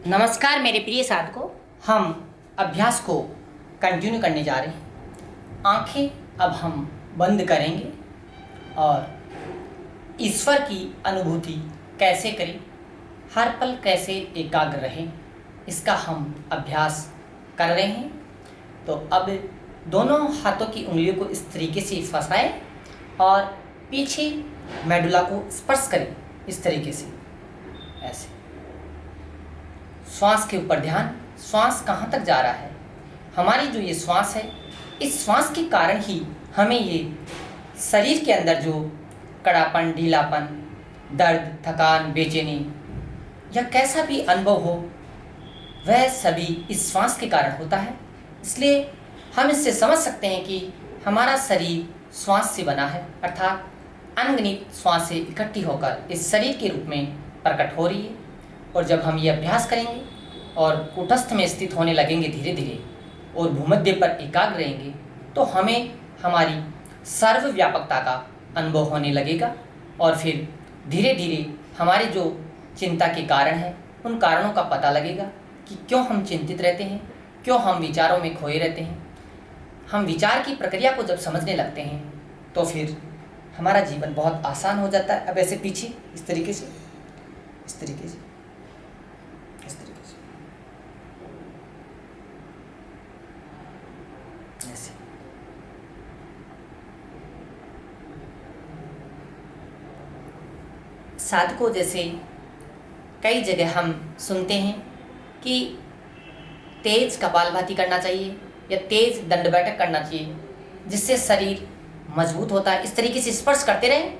नमस्कार मेरे प्रिय साधकों, हम अभ्यास को कंटिन्यू करने जा रहे हैं। आंखें अब हम बंद करेंगे और ईश्वर की अनुभूति कैसे करें, हर पल कैसे एकाग्र रहें, इसका हम अभ्यास कर रहे हैं। तो अब दोनों हाथों की उंगलियों को इस तरीके से फंसाएं और पीछे मेडुला को स्पर्श करें, इस तरीके से, ऐसे। श्वास के ऊपर ध्यान, श्वास कहाँ तक जा रहा है। हमारी जो ये श्वास है, इस श्वास के कारण ही हमें ये शरीर के अंदर जो कड़ापन, ढीलापन, दर्द, थकान, बेचैनी या कैसा भी अनुभव हो, वह सभी इस श्वास के कारण होता है। इसलिए हम इससे समझ सकते हैं कि हमारा शरीर श्वास से बना है, अर्थात अनगिनत श्वासें इकट्ठी होकर इस शरीर के रूप में प्रकट हो रही है। और जब हम ये अभ्यास करेंगे और कूटस्थ में स्थित होने लगेंगे धीरे धीरे और भूमध्य पर एकाग्र रहेंगे, तो हमें हमारी सर्वव्यापकता का अनुभव होने लगेगा। और फिर धीरे धीरे हमारे जो चिंता के कारण हैं, उन कारणों का पता लगेगा कि क्यों हम चिंतित रहते हैं, क्यों हम विचारों में खोए रहते हैं। हम विचार की प्रक्रिया को जब समझने लगते हैं तो फिर हमारा जीवन बहुत आसान हो जाता है। अब ऐसे पीछे इस तरीके से, इस तरीके से, इस तरीके से, ऐसे। साधकों, जैसे कई जगह हम सुनते हैं कि तेज कपालभाति करना चाहिए या तेज दंड बैठक करना चाहिए, जिससे शरीर मजबूत होता है। इस तरीके से स्पर्श करते रहें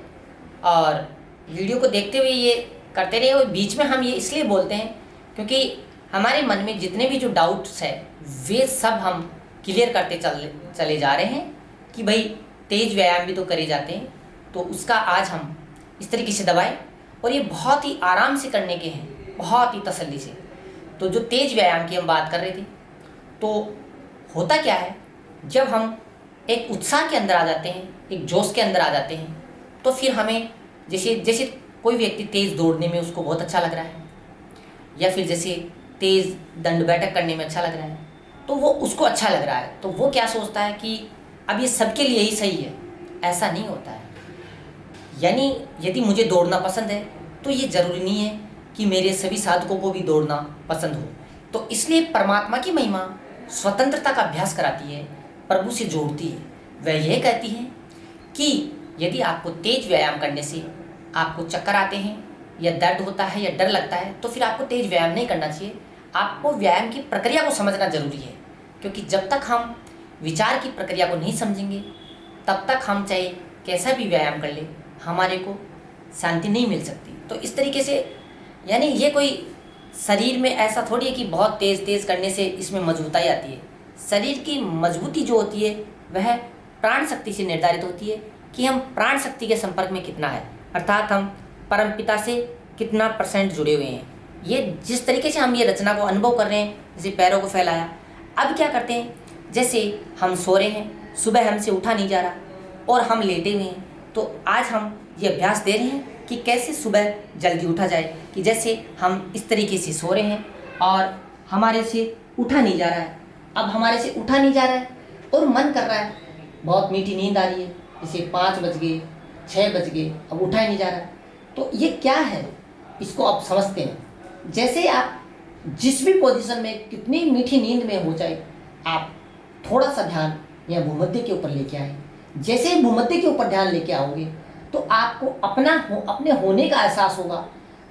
और वीडियो को देखते हुए ये करते रहे। और बीच में हम ये इसलिए बोलते हैं क्योंकि हमारे मन में जितने भी जो डाउट्स है, वे सब हम क्लियर करते चले जा रहे हैं कि भाई तेज व्यायाम भी तो करे जाते हैं, तो उसका आज हम इस तरीके से दबाएं। और ये बहुत ही आराम से करने के हैं, बहुत ही तसल्ली से। तो जो तेज व्यायाम की हम बात कर रहे थे, तो होता क्या है, जब हम एक उत्साह के अंदर आ जाते हैं, एक जोश के अंदर आ जाते हैं, तो फिर हमें जैसे कोई व्यक्ति तेज़ दौड़ने में उसको बहुत अच्छा लग रहा है, या फिर जैसे तेज़ दंड बैठक करने में अच्छा लग रहा है, तो वो उसको अच्छा लग रहा है, तो वो क्या सोचता है कि अब ये सबके लिए ही सही है। ऐसा नहीं होता है। यानी यदि मुझे दौड़ना पसंद है तो ये ज़रूरी नहीं है कि मेरे सभी साधकों को भी दौड़ना पसंद हो। तो इसलिए परमात्मा की महिमा स्वतंत्रता का अभ्यास कराती है, प्रभु से जोड़ती है। वह यह कहती है कि यदि आपको तेज व्यायाम करने से आपको चक्कर आते हैं या दर्द होता है या डर लगता है, तो फिर आपको तेज व्यायाम नहीं करना चाहिए। आपको व्यायाम की प्रक्रिया को समझना जरूरी है, क्योंकि जब तक हम विचार की प्रक्रिया को नहीं समझेंगे, तब तक हम चाहे कैसा भी व्यायाम कर ले, हमारे को शांति नहीं मिल सकती। तो इस तरीके से, यानी ये कोई शरीर में ऐसा थोड़ी है कि बहुत तेज़ करने से इसमें मजबूताई आती है। शरीर की मजबूती जो होती है वह प्राण शक्ति से निर्धारित होती है कि हम प्राण शक्ति के संपर्क में कितना है, अर्थात हम परमपिता से कितना % जुड़े हुए हैं। ये जिस तरीके से हम ये रचना को अनुभव कर रहे हैं, जैसे पैरों को फैलाया, अब क्या करते हैं, जैसे हम सो रहे हैं, सुबह हमसे उठा नहीं जा रहा और हम लेटे हुए हैं, तो आज हम ये अभ्यास दे रहे हैं कि कैसे सुबह जल्दी उठा जाए। कि जैसे हम इस तरीके से सो रहे हैं और हमारे से उठा नहीं जा रहा है, अब हमारे से उठा नहीं जा रहा है और मन कर रहा है, बहुत मीठी नींद आ रही है, जैसे 5 बज गए, 6 बज गए, अब उठा ही नहीं जा रहा है। तो ये क्या है, इसको आप समझते हैं। जैसे आप जिस भी पोजीशन में कितनी मीठी नींद में हो जाए, आप थोड़ा सा ध्यान या भूमध्य के ऊपर लेके आए। जैसे ही भूमध्य के ऊपर ध्यान लेके आओगे तो आपको अपने होने का एहसास होगा।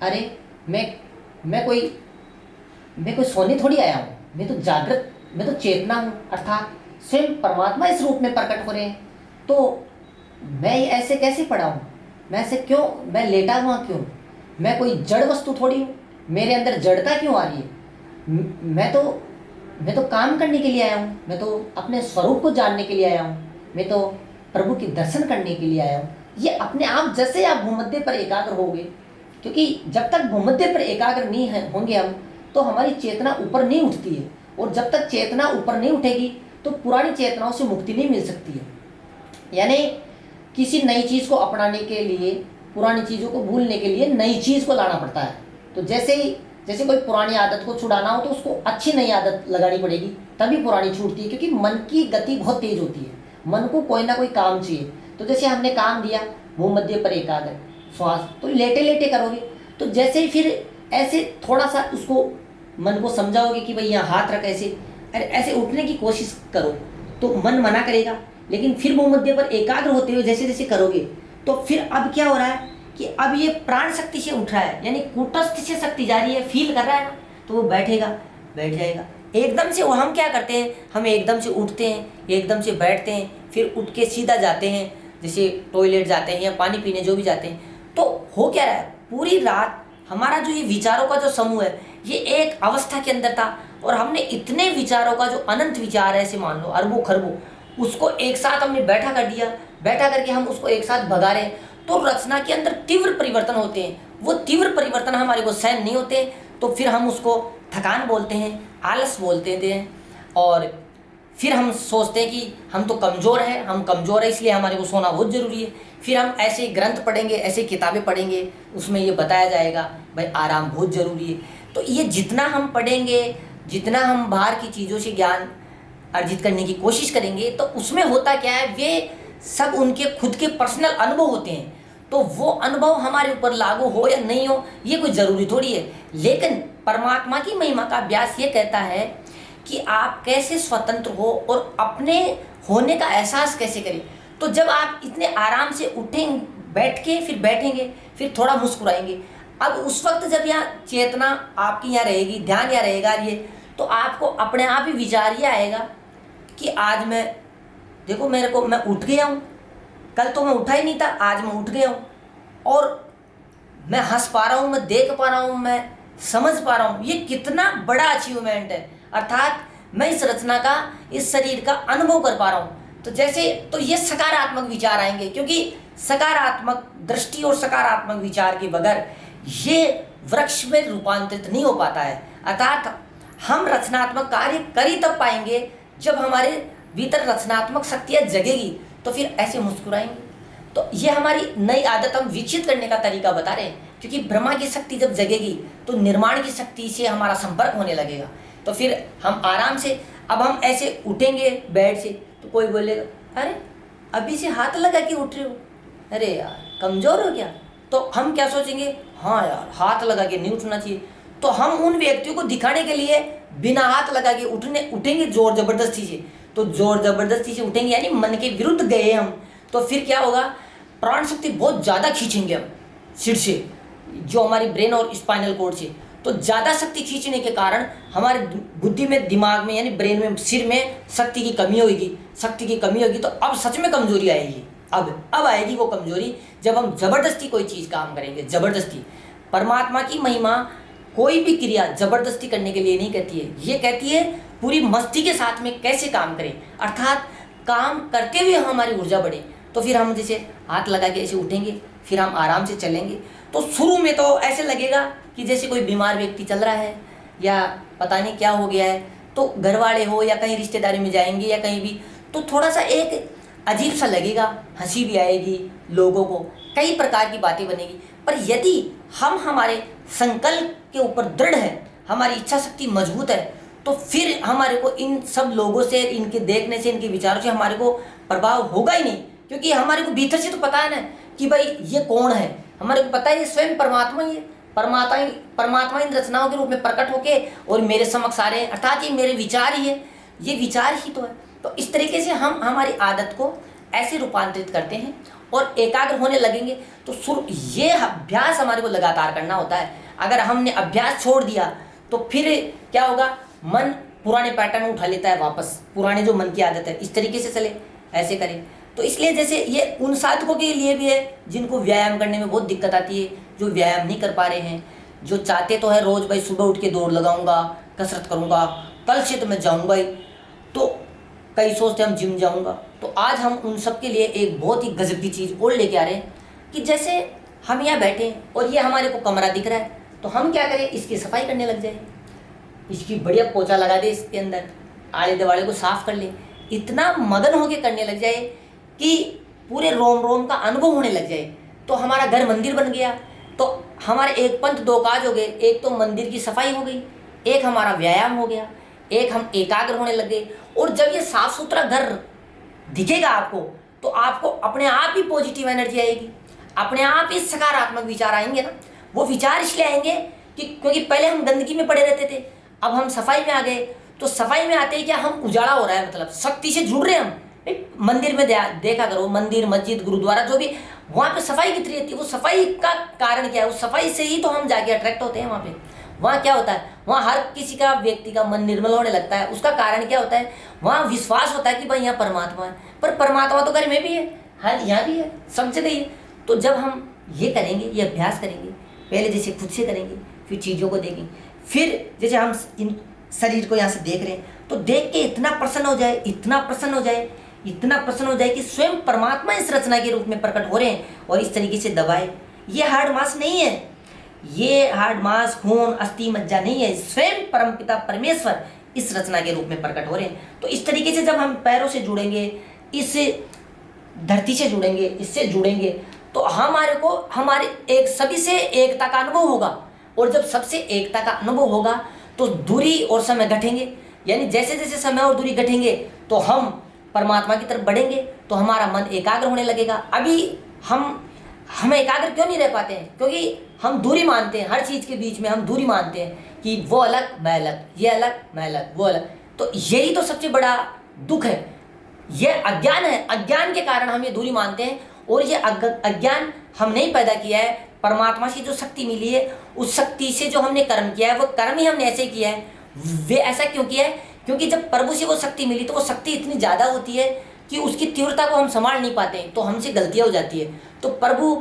अरे मैं कोई सोने थोड़ी आया हूँ, मैं तो जागृत, मैं तो चेतना हूँ, अर्थात स्वयं परमात्मा इस रूप में प्रकट हो रहे हैं। तो मैं ऐसे कैसे पड़ा हूँ, मैं ऐसे क्यों, मैं लेटा हुआ क्यों, मैं कोई जड़ वस्तु थोड़ी हूँ, मेरे अंदर जड़ता क्यों आ रही है। मैं तो काम करने के लिए आया हूँ, मैं तो अपने स्वरूप को जानने के लिए आया हूँ, मैं तो प्रभु के दर्शन करने के लिए आया हूँ। ये अपने आप, जैसे आप भूमध्य पर एकाग्र होगे, क्योंकि जब तक भूमध्य पर एकाग्र नहीं होंगे हम, तो हमारी चेतना ऊपर नहीं उठती है, और जब तक चेतना ऊपर नहीं उठेगी तो पुरानी चेतनाओं से मुक्ति नहीं मिल सकती है। यानी किसी नई चीज़ को अपनाने के लिए, पुरानी चीज़ों को भूलने के लिए नई चीज़ को लाना पड़ता है। तो जैसे ही जैसे कोई पुरानी आदत को छुड़ाना हो तो उसको अच्छी नई आदत लगानी पड़ेगी, तभी पुरानी छूटती है, क्योंकि मन की गति बहुत तेज होती है, मन को कोई ना कोई काम चाहिए। तो जैसे हमने काम दिया मुंह मध्य पर एकाग्र श्वास, तो लेटे लेटे करोगे, तो जैसे ही फिर ऐसे थोड़ा सा उसको मन को समझाओगे कि भाई यहाँ हाथ रख, ऐसे अरे ऐसे उठने की कोशिश करो, तो मन मना करेगा। लेकिन फिर मुंह मध्य पर एकाग्र होते हुए जैसे जैसे करोगे, तो फिर अब क्या हो रहा है कि अब ये प्राण शक्ति से उठ रहा है, यानी कूटस्थ से शक्ति जा रही है, फील कर रहा है ना, तो वो बैठेगा, बैठ जाएगा एकदम से। वो हम क्या करते हैं, हम एकदम से उठते हैं, एकदम से बैठते हैं, फिर उठ के सीधा जाते हैं, जैसे टॉयलेट जाते हैं या पानी पीने जो भी जाते हैं। तो हो क्या रहा है, पूरी रात हमारा जो ये विचारों का जो समूह है, ये एक अवस्था के अंदर था, और हमने इतने विचारों का जो अनंत विचार है, ऐसे मान लो अरबों खरबों, उसको एक साथ हमने बैठा कर दिया, बैठा करके हम उसको एक साथ भगा रहे हैं। तो रचना के अंदर तीव्र परिवर्तन होते हैं, वो तीव्र परिवर्तन हमारे को सहन नहीं होते, तो फिर हम उसको थकान बोलते हैं, आलस बोलते हैं, और फिर हम सोचते हैं कि हम तो कमज़ोर हैं, हम कमज़ोर है इसलिए हमारे को सोना बहुत ज़रूरी है। फिर हम ऐसे ग्रंथ पढ़ेंगे, ऐसे किताबें पढ़ेंगे, उसमें ये बताया जाएगा भाई आराम बहुत ज़रूरी है। तो ये जितना हम पढ़ेंगे, जितना हम बाहर की चीज़ों से ज्ञान अर्जित करने की कोशिश करेंगे, तो उसमें होता क्या है, वे सब उनके खुद के पर्सनल अनुभव होते हैं। तो वो अनुभव हमारे ऊपर लागू हो या नहीं हो, ये कोई ज़रूरी थोड़ी है। लेकिन परमात्मा की महिमा का अभ्यास ये कहता है कि आप कैसे स्वतंत्र हो और अपने होने का एहसास कैसे करें। तो जब आप इतने आराम से उठेंगे, बैठ के फिर बैठेंगे, फिर थोड़ा मुस्कुराएंगे, अब उस वक्त जब यहाँ चेतना आपकी यहाँ रहेगी, ध्यान यहाँ रहेगा, ये तो आपको अपने आप ही विचार ये आएगा कि आज मैं देखो मेरे को, मैं उठ गया हूँ, कल तो मैं उठा ही नहीं था, आज मैं उठ गया हूँ, और मैं हंस पा रहा हूँ, मैं देख पा रहा हूँ, मैं समझ पा रहा हूँ। ये कितना बड़ा अचीवमेंट है, अर्थात मैं इस रचना का, इस शरीर का अनुभव कर पा रहा हूँ। तो जैसे तो ये सकारात्मक विचार आएंगे, क्योंकि सकारात्मक दृष्टि और सकारात्मक विचार के बगैर ये वृक्ष में रूपांतरित नहीं हो पाता है। अर्थात हम रचनात्मक कार्य कर ही तब पाएंगे जब हमारे भीतर रचनात्मक शक्तियाँ जगेगी, तो फिर ऐसे मुस्कुराएंगे। तो ये हमारी नई आदत हम विकसित करने का तरीका बता रहे हैं, क्योंकि ब्रह्मा की शक्ति जब जगेगी तो निर्माण की शक्ति से हमारा संपर्क होने लगेगा। तो फिर हम आराम से, अब हम ऐसे उठेंगे बेड से, तो कोई बोलेगा अरे अभी से हाथ लगा के उठ रहे हो, अरे यार कमज़ोर हो क्या। तो हम क्या सोचेंगे, हाँ यार हाथ लगा के नहीं उठना चाहिए। तो हम उन व्यक्तियों को दिखाने के लिए बिना हाथ लगा के उठेंगे जोर ज़बरदस्ती से। तो जोर ज़बरदस्ती से उठेंगे यानी मन के विरुद्ध गए हम, तो फिर क्या होगा, प्राण शक्ति बहुत ज़्यादा खींचेंगे हम सिर से, जो हमारी ब्रेन और स्पाइनल कॉर्ड से। तो ज़्यादा शक्ति खींचने के कारण हमारे बुद्धि में, दिमाग में, यानी ब्रेन में, सिर में शक्ति की कमी होगी। शक्ति की कमी होगी तो अब सच में कमजोरी आएगी। अब आएगी वो कमजोरी जब हम ज़बरदस्ती कोई चीज़ काम करेंगे। ज़बरदस्ती, परमात्मा की महिमा कोई भी क्रिया ज़बरदस्ती करने के लिए नहीं कहती है, ये कहती है पूरी मस्ती के साथ में कैसे काम करें, अर्थात काम करते हुए हमारी ऊर्जा बढ़े। तो फिर हम जैसे हाथ लगा के ऐसे उठेंगे, फिर हम आराम से चलेंगे। तो शुरू में तो ऐसे लगेगा कि जैसे कोई बीमार व्यक्ति चल रहा है या पता नहीं क्या हो गया है, तो घर वाले हो या कहीं रिश्तेदारी में जाएंगे या कहीं भी, तो थोड़ा सा एक अजीब सा लगेगा, हंसी भी आएगी, लोगों को कई प्रकार की बातें बनेगी। पर यदि हम हमारे संकल्प के ऊपर दृढ़ है, हमारी इच्छा शक्ति मजबूत है, तो फिर हमारे को इन सब लोगों से, इनके देखने से, इनके विचारों से हमारे को प्रभाव होगा ही नहीं। क्योंकि हमारे को भीतर से तो पता है ना कि भाई ये कौन है, हमारे को पता है ये स्वयं परमात्मा ही है। परमात्मा इन रचनाओं के रूप में प्रकट होके और मेरे समक्ष आ रहे हैं, अर्थात ये मेरे विचार ही है, ये विचार ही तो है। तो इस तरीके से हम हमारी आदत को ऐसे रूपांतरित करते हैं और एकाग्र होने लगेंगे। तो ये अभ्यास हमारे को लगातार करना होता है। अगर हमने अभ्यास छोड़ दिया तो फिर क्या होगा, मन पुराने पैटर्न उठा लेता है वापस, पुराने जो मन की आदत है इस तरीके से चले, ऐसे करें। तो इसलिए जैसे ये उन साधकों के लिए भी है जिनको व्यायाम करने में बहुत दिक्कत आती है, जो व्यायाम नहीं कर पा रहे हैं, जो चाहते तो है रोज़ भाई सुबह उठ के दौड़ लगाऊंगा, कसरत करूंगा, कल से तो मैं जाऊंगा ही, तो कई सोचते हम जिम जाऊंगा। तो आज हम उन सब के लिए एक बहुत ही गजब की चीज़ और लेके आ रहे हैं कि जैसे हम यहाँ बैठे हैं और ये हमारे को कमरा दिख रहा है, तो हम क्या करें, इसकी सफाई करने लग जाए, इसकी बढ़िया पोछा लगा दे, इसके अंदर आले दुआले को साफ कर ले, इतना मगन होके करने लग जाए कि पूरे रोम रोम का अनुभव होने लग जाए। तो हमारा घर मंदिर बन गया। तो हमारे एक पंथ दो काज हो गए, एक तो मंदिर की सफाई हो गई, एक हमारा व्यायाम हो गया, एक हम एकाग्र होने लगे। और जब ये साफ सुथरा घर दिखेगा आपको, तो आपको अपने आप ही पॉजिटिव एनर्जी आएगी, अपने आप ही सकारात्मक विचार आएंगे ना। वो विचार इसलिए आएंगे कि क्योंकि पहले हम गंदगी में पड़े रहते थे, अब हम सफाई में आ गए। तो सफाई में आते ही क्या, हम उजाला हो रहा है, मतलब शक्ति से जुड़ रहे हैं हम। मंदिर में देखा करो, मंदिर मस्जिद गुरुद्वारा जो भी, वहाँ पे सफाई कितनी रहती है। वो सफाई का कारण क्या है, उस सफाई से ही तो हम जाके अट्रैक्ट होते हैं वहाँ पे। वहाँ क्या होता है, वहाँ हर किसी का, व्यक्ति का मन निर्मल होने लगता है। उसका कारण क्या होता है, वहाँ विश्वास होता है कि भाई यहाँ परमात्मा है। पर परमात्मा तो घर में भी है, हाँ यहाँ भी है, सब जगह ही है। तो जब हम ये करेंगे, ये अभ्यास करेंगे, पहले जैसे खुद से करेंगे, फिर चीज़ों को देखेंगे, फिर जैसे हम इन शरीर को यहाँ से देख रहे हैं, तो देख के इतना प्रसन्न हो जाए, इतना प्रसन्न हो जाए, इतना प्रसन्न हो जाए कि स्वयं परमात्मा इस रचना के रूप में प्रकट हो रहे हैं। और इस तरीके से दबाए, ये हार्ड मास नहीं है, ये हार्ड मास खून अस्थि मज्जा नहीं है, स्वयं परमपिता परमेश्वर इस रचना के रूप में प्रकट हो रहे हैं। तो इस तरीके से जब हम पैरों से जुड़ेंगे, इस धरती से जुड़ेंगे, इससे जुड़ेंगे, तो हमारे को हमारे एक सभी से एकता का अनुभव होगा। और जब सबसे एकता का अनुभव होगा तो दूरी और समय घटेंगे, यानी जैसे जैसे समय और दूरी घटेंगे तो हम परमात्मा की तरफ बढ़ेंगे, तो हमारा मन एकाग्र होने लगेगा। अभी हम एकाग्र क्यों नहीं रह पाते हैं, क्योंकि हम दूरी मानते हैं, हर चीज़ के बीच में हम दूरी मानते हैं कि वो अलग मैं अलग, ये अलग मैं अलग, वो अलग। तो यही तो सबसे बड़ा दुख है, ये अज्ञान है। अज्ञान के कारण हम ये दूरी मानते हैं। और ये अज्ञान हम नहीं पैदा किया है, परमात्मा से जो शक्ति मिली है, उस शक्ति से जो हमने कर्म किया है, वो कर्म ही हमने ऐसे किया है। वे ऐसा क्यों किया है, क्योंकि जब प्रभु से वो शक्ति मिली तो वो शक्ति इतनी ज़्यादा होती है कि उसकी तीव्रता को हम संभाल नहीं पाते, तो हमसे गलतियाँ हो जाती है। तो प्रभु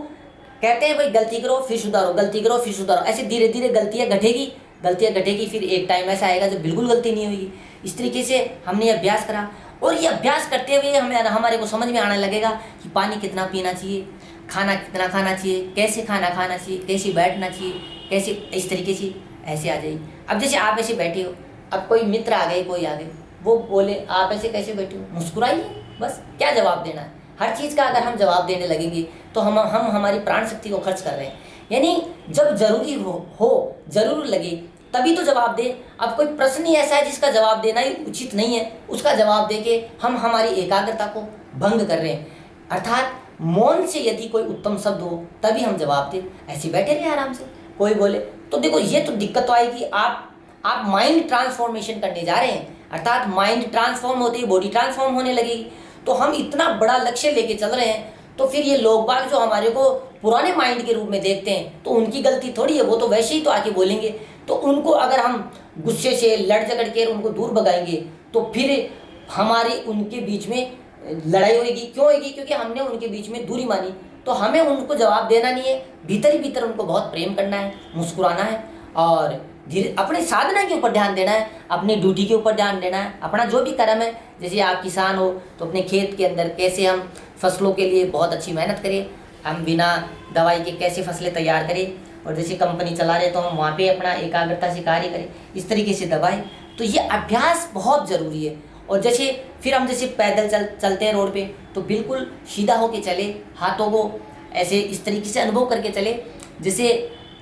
कहते हैं भाई गलती करो फिर सुधारो, गलती करो फिर सुधारो, ऐसे धीरे धीरे गलतियाँ घटेगी, फिर एक टाइम ऐसा आएगा जब बिल्कुल गलती नहीं होगी। इस तरीके से हमने अभ्यास करा, और ये अभ्यास करते हुए हमारे को समझ में आने लगेगा कि पानी कितना पीना चाहिए, खाना कितना खाना चाहिए, कैसे खाना खाना चाहिए, कैसे बैठना चाहिए, कैसे, इस तरीके से ऐसे आ जाएगी। अब जैसे आप ऐसे बैठे हो, अब कोई मित्र आ गए, कोई आ गए, वो बोले आप ऐसे कैसे बैठे हो, मुस्कुराइए, बस क्या जवाब देना है। हर चीज़ का अगर हम जवाब देने लगेंगे तो हम हमारी प्राण शक्ति को खर्च कर रहे हैं। यानी जब जरूरी हो जरूर लगे तभी तो जवाब दे। अब कोई प्रश्न ही ऐसा है जिसका जवाब देना ही उचित नहीं है, उसका जवाब दे के हम हमारी एकाग्रता को भंग कर रहे हैं। अर्थात मौन से यदि कोई उत्तम शब्द हो तभी हम जवाब दें, ऐसे बैठे रहे आराम से। कोई बोले तो देखो ये तो दिक्कत तो आएगी, आप माइंड ट्रांसफॉर्मेशन करने जा रहे हैं, अर्थात माइंड ट्रांसफॉर्म होते ही बॉडी ट्रांसफॉर्म होने लगेगी। तो हम इतना बड़ा लक्ष्य लेके चल रहे हैं, तो फिर ये लोग बाग जो हमारे को पुराने माइंड के रूप में देखते हैं, तो उनकी गलती थोड़ी है, वो तो वैसे ही तो आके बोलेंगे। तो उनको अगर हम गुस्से से लड़ झगड़ के उनको दूर भगाएंगे तो फिर हमारी उनके बीच में लड़ाई होगी। क्यों होगी, क्योंकि हमने उनके बीच में दूरी मानी। तो हमें उनको जवाब देना नहीं है, भीतर ही भीतर उनको बहुत प्रेम करना है, मुस्कुराना है, और धीरे अपनी साधना के ऊपर ध्यान देना है, अपनी ड्यूटी के ऊपर ध्यान देना है। अपना जो भी कर्म है, जैसे आप किसान हो तो अपने खेत के अंदर कैसे हम फसलों के लिए बहुत अच्छी मेहनत करें, हम बिना दवाई के कैसे फसलें तैयार करें, और जैसे कंपनी चला रहे तो हम वहाँ पे अपना एकाग्रता से कार्य करें, इस तरीके से दबाएं। तो ये अभ्यास बहुत ज़रूरी है। और जैसे फिर हम जैसे पैदल चलते हैं रोड पे, तो बिल्कुल सीधा होके चले, हाथों को ऐसे इस तरीके से अनुभव करके चले जैसे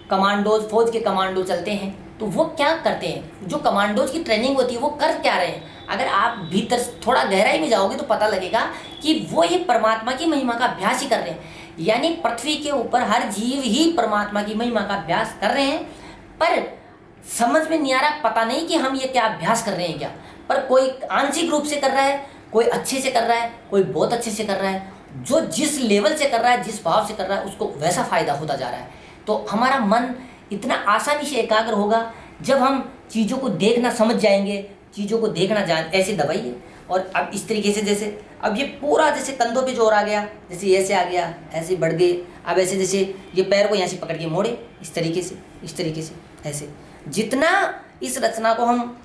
कमांडोज, फौज के कमांडो चलते हैं। तो वो क्या करते हैं, जो कमांडोज की ट्रेनिंग होती है वो कर क्या रहे हैं, अगर आप भीतर थोड़ा गहराई में जाओगे तो पता लगेगा कि वो ये परमात्मा की महिमा का अभ्यास ही कर रहे हैं। यानी पृथ्वी के ऊपर हर जीव ही परमात्मा की महिमा का अभ्यास कर रहे हैं, पर समझ में नहीं आ रहा, पता नहीं कि हम ये क्या अभ्यास कर रहे हैं क्या। पर कोई आंशिक रूप से कर रहा है, कोई अच्छे से कर रहा है, कोई बहुत अच्छे से कर रहा है। जो जिस लेवल से कर रहा है, जिस भाव से कर रहा है, उसको वैसा फायदा होता जा रहा है। तो हमारा मन इतना आसानी से एकाग्र होगा जब हम चीज़ों को देखना समझ जाएंगे, चीज़ों को देखना जान। ऐसे दबाइए, और अब इस तरीके से जैसे अब ये पूरा जैसे कंधों पे जोर आ गया, जैसे ऐसे आ गया, ऐसे बढ़ गए। अब ऐसे जैसे ये पैर को यहाँ से पकड़ के मोड़े, इस तरीके से ऐसे। जितना इस रचना को हम,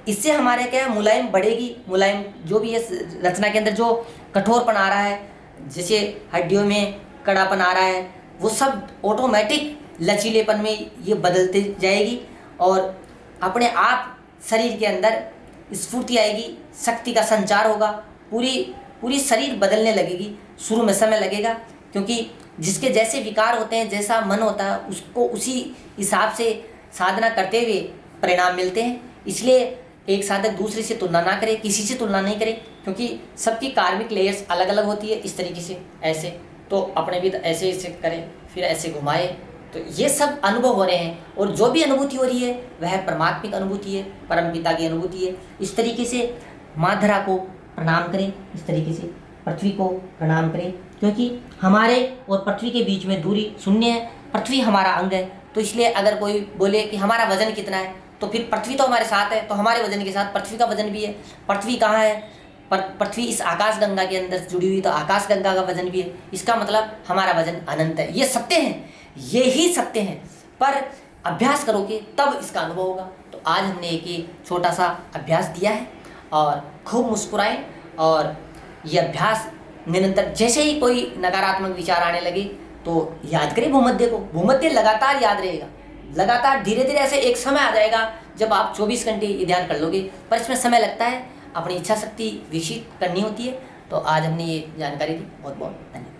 इससे हमारे क्या है, मुलायम बढ़ेगी। मुलायम जो भी है रचना के अंदर जो कठोरपन आ रहा है, जैसे हड्डियों में कड़ापन आ रहा है, वो सब ऑटोमेटिक लचीलेपन में ये बदलती जाएगी, और अपने आप शरीर के अंदर स्फूर्ति आएगी, शक्ति का संचार होगा, पूरी शरीर बदलने लगेगी। शुरू में समय लगेगा, क्योंकि जिसके जैसे विकार होते हैं, जैसा मन होता है, उसको उसी हिसाब से साधना करते हुए परिणाम मिलते हैं। इसलिए एक साधक दूसरे से तुलना ना करे, किसी से तुलना नहीं करे, क्योंकि सबकी कार्मिक लेयर्स अलग अलग होती है। इस तरीके से ऐसे तो अपने भी ऐसे ऐसे करे, फिर ऐसे घुमाए, तो ये सब अनुभव हो रहे हैं। और जो भी अनुभूति हो रही है वह परमात्मिक अनुभूति है, परम पिता की अनुभूति है। इस तरीके से माँ धरा को प्रणाम करें, इस तरीके से पृथ्वी को प्रणाम करें, क्योंकि हमारे और पृथ्वी के बीच में दूरी शून्य है। पृथ्वी हमारा अंग है, तो इसलिए अगर कोई बोले कि हमारा वजन कितना है, तो फिर पृथ्वी तो हमारे साथ है, तो हमारे वजन के साथ पृथ्वी का वजन भी है। पृथ्वी कहाँ है? पृथ्वी इस आकाश गंगा के अंदर जुड़ी हुई, तो आकाश गंगा का वजन भी है। इसका मतलब हमारा वजन अनंत है। ये सत्य हैं, ये ही सत्य हैं, पर अभ्यास करोगे तब इसका अनुभव होगा। तो आज हमने एक छोटा सा अभ्यास दिया है और खूब मुस्कुराएं, और ये अभ्यास निरंतर, जैसे ही कोई नकारात्मक विचार आने लगे तो याद करें भूमध्य को। भूमध्य लगातार याद रहेगा, लगातार धीरे धीरे ऐसे एक समय आ जाएगा जब आप 24 घंटे ये ध्यान कर लोगे, पर इसमें समय लगता है, अपनी इच्छा शक्ति विकसित करनी होती है। तो आज हमने ये जानकारी दी, बहुत बहुत धन्यवाद।